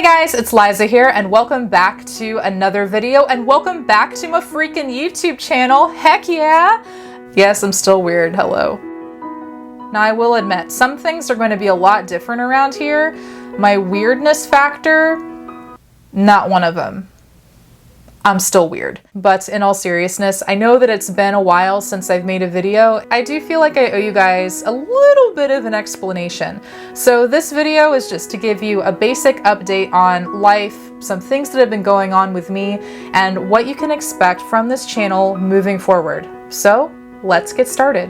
Hey guys, it's Liza here and welcome back to another video and welcome back to my freaking YouTube channel. Heck yeah! Yes, I'm still weird, hello. Now I will admit, some things are going to be a lot different around here. My weirdness factor, not one of them. I'm still weird. But in all seriousness, I know that it's been a while since I've made a video. I do feel like I owe you guys a little bit of an explanation. So this video is just to give you a basic update on life, some things that have been going on with me, and what you can expect from this channel moving forward. So let's get started.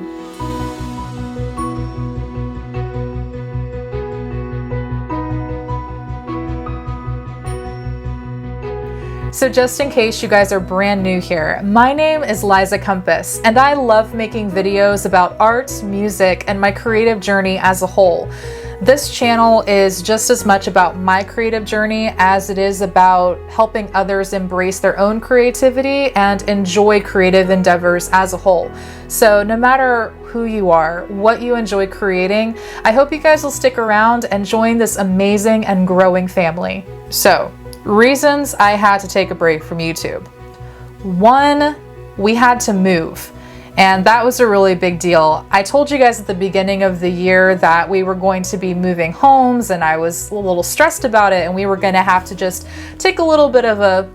So just in case you guys are brand new here, my name is Liza Compass, and I love making videos about art, music, and my creative journey as a whole. This channel is just as much about my creative journey as it is about helping others embrace their own creativity and enjoy creative endeavors as a whole. So no matter who you are, what you enjoy creating, I hope you guys will stick around and join this amazing and growing family. So, reasons I had to take a break from YouTube. One, we had to move, and that was a really big deal. I told you guys at the beginning of the year that we were going to be moving homes, and I was a little stressed about it, and we were going to have to just take a little bit of a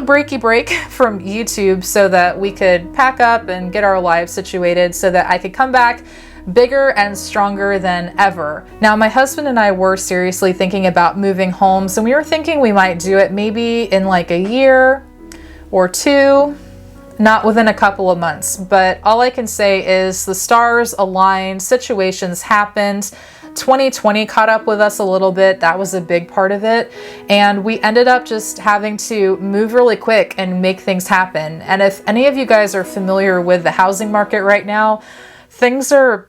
breaky break from YouTube so that we could pack up and get our lives situated so that I could come back bigger and stronger than ever. Now, my husband and I were seriously thinking about moving homes, and we were thinking we might do it maybe in like a year or two, not within a couple of months. But all I can say is the stars aligned, situations happened. 2020 caught up with us a little bit. That was a big part of it. And we ended up just having to move really quick and make things happen. And if any of you guys are familiar with the housing market right now, things are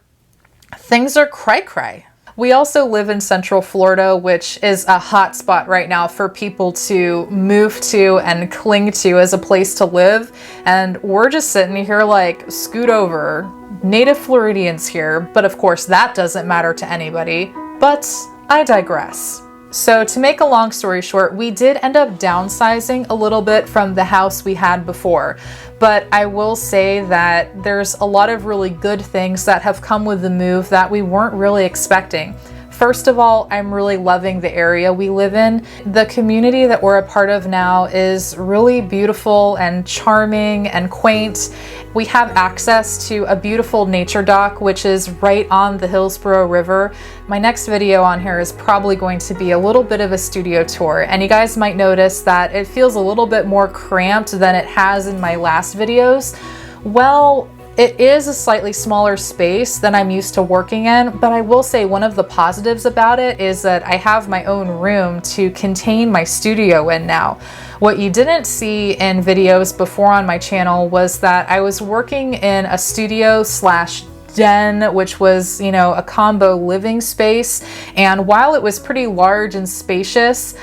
cray-cray. We also live in Central Florida, which is a hot spot right now for people to move to and cling to as a place to live. And we're just sitting here like, scoot over, native Floridians here. But of course that doesn't matter to anybody, but I digress. So to make a long story short, we did end up downsizing a little bit from the house we had before. But I will say that there's a lot of really good things that have come with the move that we weren't really expecting. First of all, I'm really loving the area we live in. The community that we're a part of now is really beautiful and charming and quaint. We have access to a beautiful nature dock, which is right on the Hillsborough River. My next video on here is probably going to be a little bit of a studio tour, and you guys might notice that it feels a little bit more cramped than it has in my last videos. Well, it is a slightly smaller space than I'm used to working in, but I will say one of the positives about it is that I have my own room to contain my studio in now. What you didn't see in videos before on my channel was that I was working in a studio slash den, which was, you know, a combo living space. And while it was pretty large and spacious,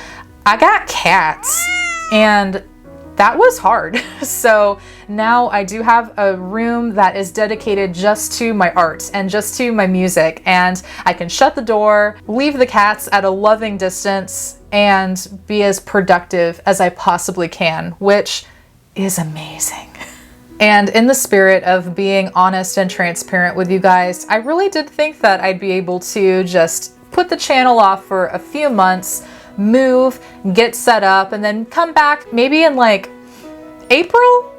I got cats, and that was hard. So now I do have a room that is dedicated just to my art and just to my music, and I can shut the door, leave the cats at a loving distance, and be as productive as I possibly can, which is amazing. And in the spirit of being honest and transparent with you guys, I really did think that I'd be able to just put the channel off for a few months, move, get set up, and then come back maybe in like April,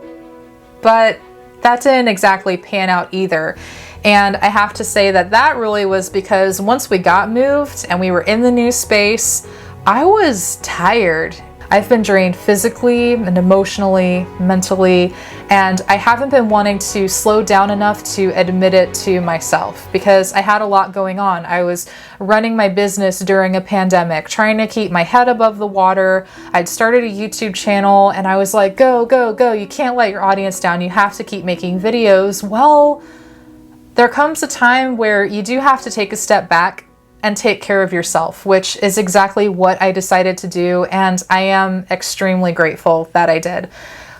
but that didn't exactly pan out either. And I have to say that that really was because once we got moved and we were in the new space, I was tired. I've been drained physically and emotionally, mentally, and I haven't been wanting to slow down enough to admit it to myself because I had a lot going on. I was running my business during a pandemic, trying to keep my head above the water. I'd started a YouTube channel and I was like, go, go, go. You can't let your audience down. You have to keep making videos. Well, there comes a time where you do have to take a step back and take care of yourself, which is exactly what I decided to do, and I am extremely grateful that I did.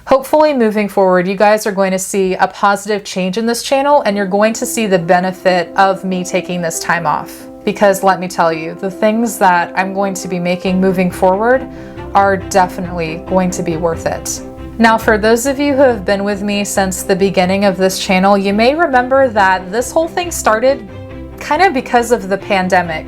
Hopefully moving forward, you guys are going to see a positive change in this channel, and you're going to see the benefit of me taking this time off. because let me tell you, the things that I'm going to be making moving forward are definitely going to be worth it. Now, for those of you who have been with me since the beginning of this channel, you may remember that this whole thing started kind of because of the pandemic.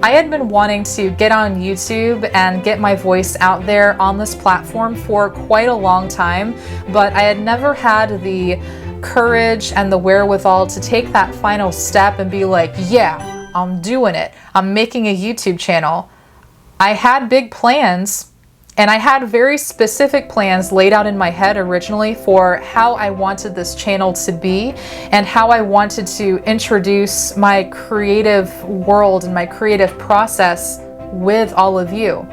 I had been wanting to get on YouTube and get my voice out there on this platform for quite a long time, but I had never had the courage and the wherewithal to take that final step and be like, yeah, I'm doing it. I'm making a YouTube channel. I had big plans, and I had very specific plans laid out in my head originally for how I wanted this channel to be and how I wanted to introduce my creative world and my creative process with all of you.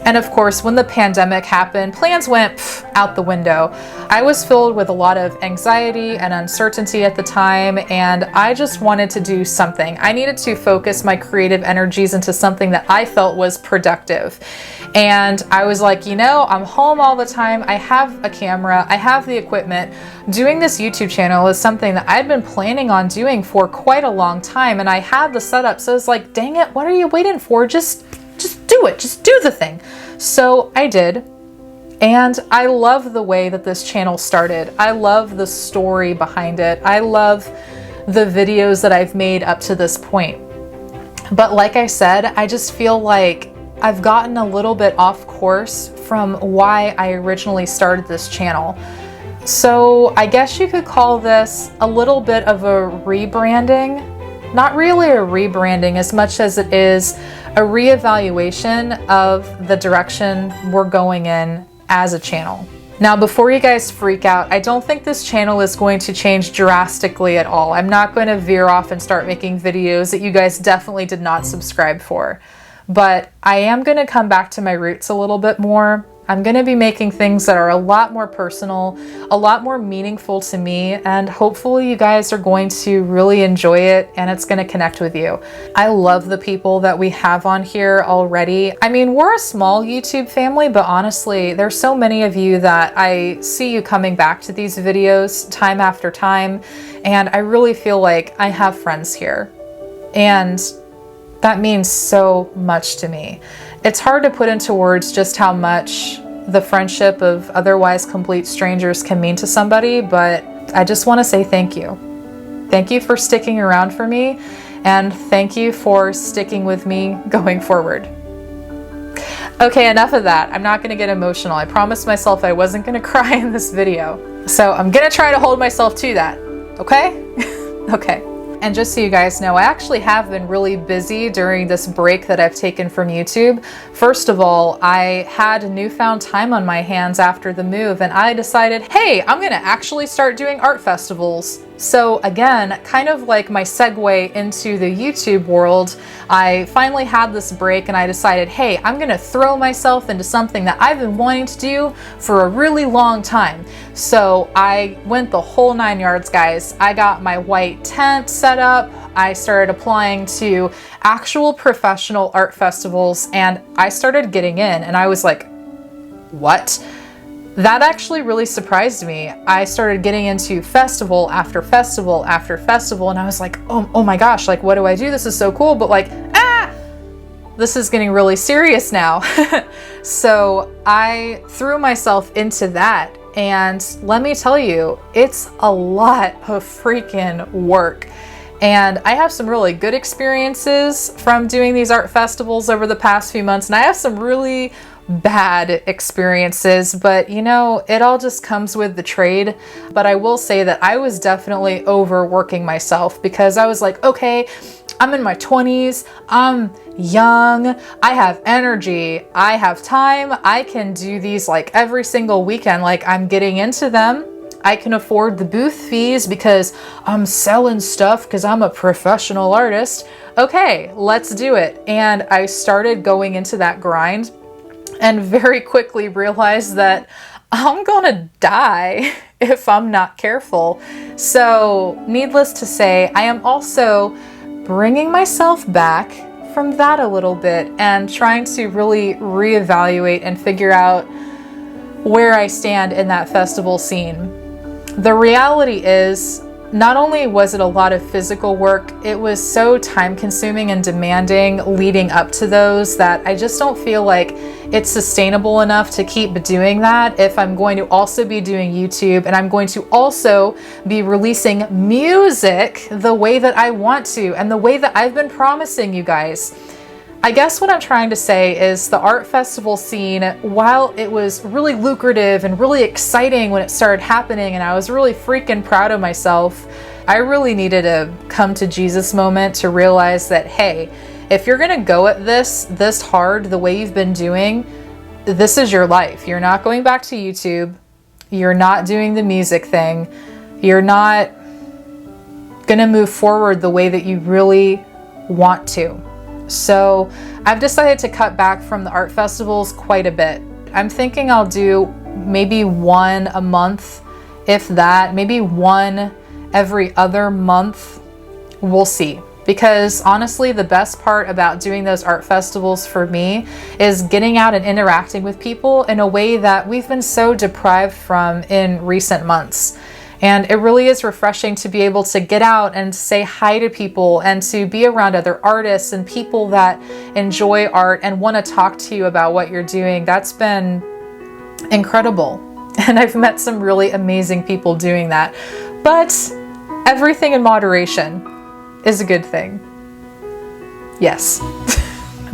And of course, when the pandemic happened, plans went out the window. I was filled with a lot of anxiety and uncertainty at the time, and I just wanted to do something. I needed to focus my creative energies into something that I felt was productive. And I was like, you know, I'm home all the time. I have a camera, I have the equipment. Doing this YouTube channel is something that I'd been planning on doing for quite a long time, and I had the setup. So it's like, dang it, what are you waiting for? Just do it, just do the thing. So I did, and I love the way that this channel started. I love the story behind it. I love the videos that I've made up to this point. But like I said, I just feel like I've gotten a little bit off course from why I originally started this channel. So I guess you could call this a little bit of a rebranding. Not really a rebranding as much as it is a reevaluation of the direction we're going in as a channel. Now, before you guys freak out, I don't think this channel is going to change drastically at all. I'm not going to veer off and start making videos that you guys definitely did not subscribe for. But I am going to come back to my roots a little bit more. I'm going to be making things that are a lot more personal, a lot more meaningful to me, and hopefully you guys are going to really enjoy it and it's going to connect with you. I love the people that we have on here already. I mean, we're a small YouTube family, but honestly, there's so many of you that I see you coming back to these videos time after time, and I really feel like I have friends here. And that means so much to me. It's hard to put into words just how much the friendship of otherwise complete strangers can mean to somebody, but I just want to say thank you. Thank you for sticking around for me, and thank you for sticking with me going forward. Okay, enough of that. I'm not going to get emotional. I promised myself I wasn't going to cry in this video, so I'm going to try to hold myself to that, okay? Okay. And just so you guys know, I actually have been really busy during this break that I've taken from YouTube. First of all, I had newfound time on my hands after the move, and I decided, hey, I'm gonna actually start doing art festivals. So again, kind of like my segue into the YouTube world, I finally had this break and I decided, hey, I'm gonna throw myself into something that I've been wanting to do for a really long time. So I went the whole 9 yards, guys. I got my white tent set up. I started applying to actual professional art festivals, and I started getting in, and I was like, what? That actually really surprised me. I started getting into festival after festival after festival, and I was like, oh my gosh, like, what do I do? This is so cool, but like, this is getting really serious now. So I threw myself into that, and let me tell you, it's a lot of freaking work. And I have some really good experiences from doing these art festivals over the past few months, and I have some really bad experiences, but you know, it all just comes with the trade. But I will say that I was definitely overworking myself, because I was like, okay, I'm in my 20s, I'm young, I have energy, I have time, I can do these like every single weekend, like I'm getting into them. I can afford the booth fees because I'm selling stuff because I'm a professional artist. Okay, let's do it. And I started going into that grind and very quickly realized that I'm gonna die if I'm not careful. So needless to say, I am also bringing myself back from that a little bit and trying to really reevaluate and figure out where I stand in that festival scene. The reality is, not only was it a lot of physical work, it was so time consuming and demanding leading up to those that I just don't feel like it's sustainable enough to keep doing that if I'm going to also be doing YouTube and I'm going to also be releasing music the way that I want to and the way that I've been promising you guys. I guess what I'm trying to say is the art festival scene, while it was really lucrative and really exciting when it started happening and I was really freaking proud of myself, I really needed a come to Jesus moment to realize that, hey, if you're gonna go at this hard the way you've been doing, this is your life. You're not going back to YouTube. You're not doing the music thing. You're not gonna move forward the way that you really want to. So I've decided to cut back from the art festivals quite a bit. I'm thinking I'll do maybe one a month, if that, maybe one every other month. We'll see. Because honestly, the best part about doing those art festivals for me is getting out and interacting with people in a way that we've been so deprived from in recent months. And it really is refreshing to be able to get out and say hi to people and to be around other artists and people that enjoy art and want to talk to you about what you're doing. That's been incredible. And I've met some really amazing people doing that. But everything in moderation is a good thing. Yes.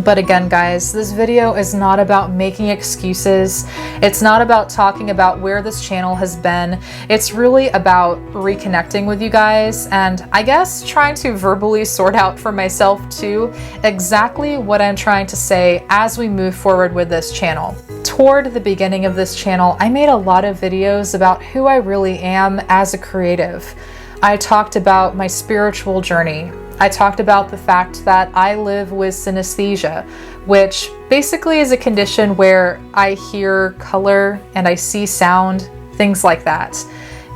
But again, guys, this video is not about making excuses. It's not about talking about where this channel has been. It's really about reconnecting with you guys and I guess trying to verbally sort out for myself too exactly what I'm trying to say as we move forward with this channel. Toward the beginning of this channel, I made a lot of videos about who I really am as a creative. I talked about my spiritual journey. I talked about the fact that I live with synesthesia, which basically is a condition where I hear color and I see sound, things like that.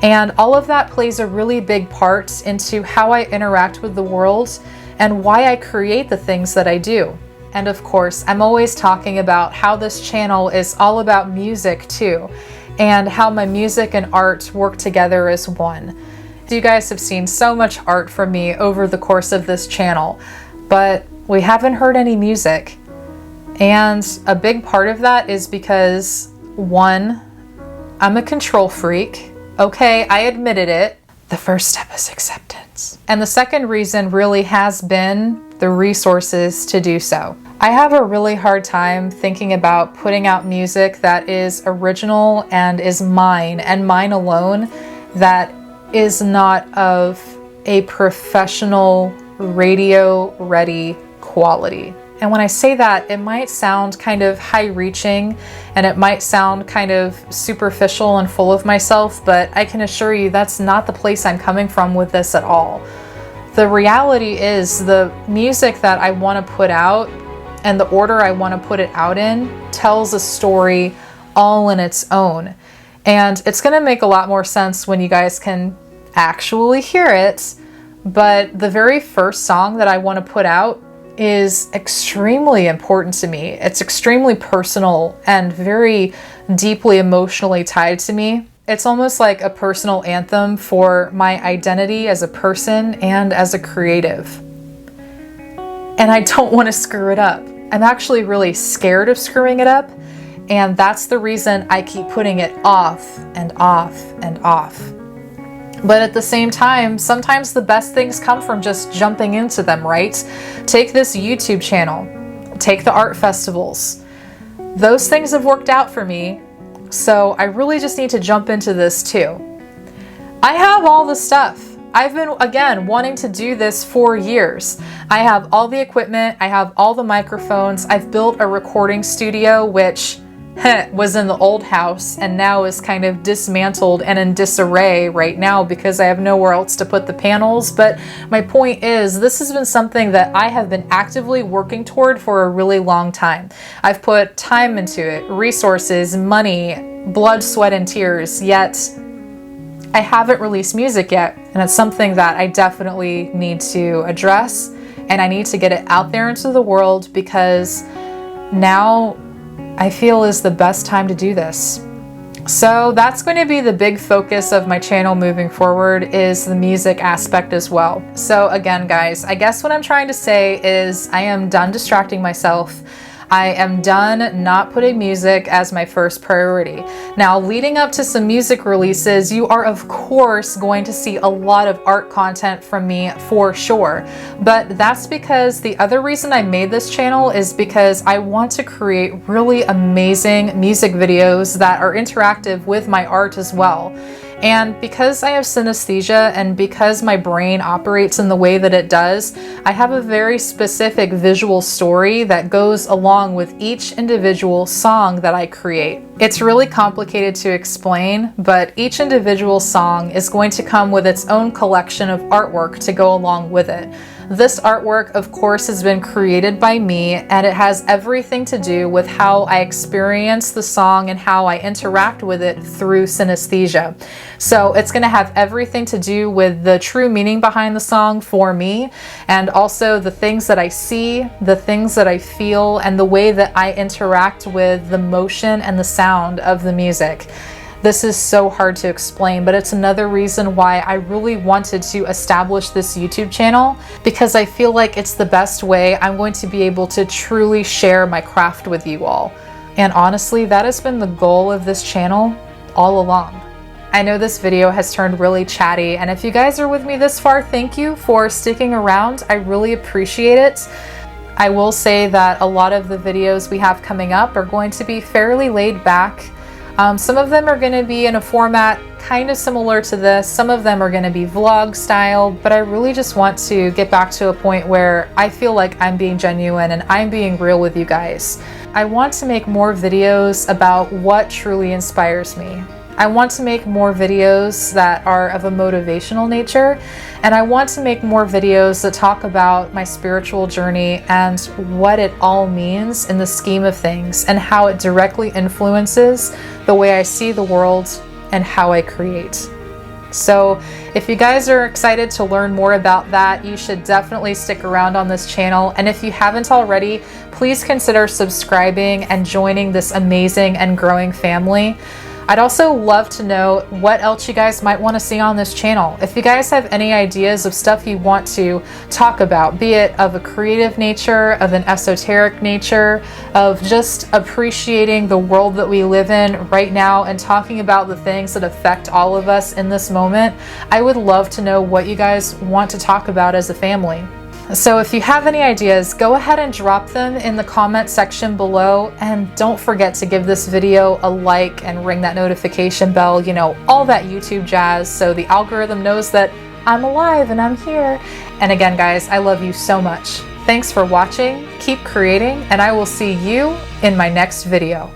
And all of that plays a really big part into how I interact with the world and why I create the things that I do. And of course, I'm always talking about how this channel is all about music too, and how my music and art work together as one. You guys have seen so much art from me over the course of this channel, but we haven't heard any music. And a big part of that is because, one, I'm a control freak. Okay, I admitted it. The first step is acceptance. And the second reason really has been the resources to do so. I have a really hard time thinking about putting out music that is original and is mine and mine alone, that is not of a professional radio ready quality. And when I say that, it might sound kind of high reaching and it might sound kind of superficial and full of myself, but I can assure you that's not the place I'm coming from with this at all. The reality is the music that I want to put out and the order I want to put it out in tells a story all in its own. And it's going to make a lot more sense when you guys can actually hear it. But the very first song that I want to put out is extremely important to me. It's extremely personal and very deeply emotionally tied to me. It's almost like a personal anthem for my identity as a person and as a creative. And I don't want to screw it up. I'm actually really scared of screwing it up. And that's the reason I keep putting it off and off and off. But at the same time, sometimes the best things come from just jumping into them, right? Take this YouTube channel, take the art festivals. Those things have worked out for me, so I really just need to jump into this too. I have all the stuff. I've been, again, wanting to do this for years. I have all the equipment, I have all the microphones, I've built a recording studio, which was in the old house and now is kind of dismantled and in disarray right now because I have nowhere else to put the panels. But my point is, this has been something that I have been actively working toward for a really long time. I've put time into it, resources, money, blood, sweat, and tears, yet I haven't released music yet. And it's something that I definitely need to address, and I need to get it out there into the world because now I feel is the best time to do this. So that's going to be the big focus of my channel moving forward, is the music aspect as well. So again, guys, I guess what I'm trying to say is I am done distracting myself. I am done not putting music as my first priority. Now, leading up to some music releases, you are of course going to see a lot of art content from me for sure. But that's because the other reason I made this channel is because I want to create really amazing music videos that are interactive with my art as well. And because I have synesthesia and because my brain operates in the way that it does, I have a very specific visual story that goes along with each individual song that I create. It's really complicated to explain, but each individual song is going to come with its own collection of artwork to go along with it. This artwork, of course, has been created by me, and it has everything to do with how I experience the song and how I interact with it through synesthesia. So it's going to have everything to do with the true meaning behind the song for me, and also the things that I see, the things that I feel, and the way that I interact with the motion and the sound of the music. This is so hard to explain, but it's another reason why I really wanted to establish this YouTube channel, because I feel like it's the best way I'm going to be able to truly share my craft with you all. And honestly, that has been the goal of this channel all along. I know this video has turned really chatty, and if you guys are with me this far, thank you for sticking around. I really appreciate it. I will say that a lot of the videos we have coming up are going to be fairly laid back. Some of them are going to be in a format kind of similar to this. Some of them are going to be vlog style, but I really just want to get back to a point where I feel like I'm being genuine and I'm being real with you guys. I want to make more videos about what truly inspires me. I want to make more videos that are of a motivational nature, and I want to make more videos that talk about my spiritual journey and what it all means in the scheme of things and how it directly influences the way I see the world and how I create. So if you guys are excited to learn more about that, you should definitely stick around on this channel. And if you haven't already, please consider subscribing and joining this amazing and growing family. I'd also love to know what else you guys might want to see on this channel. If you guys have any ideas of stuff you want to talk about, be it of a creative nature, of an esoteric nature, of just appreciating the world that we live in right now and talking about the things that affect all of us in this moment, I would love to know what you guys want to talk about as a family. So if you have any ideas, go ahead and drop them in the comment section below, and don't forget to give this video a like and ring that notification bell, you know, all that YouTube jazz, so the algorithm knows that I'm alive and I'm here. And again, guys, I love you so much. Thanks for watching, keep creating, and I will see you in my next video.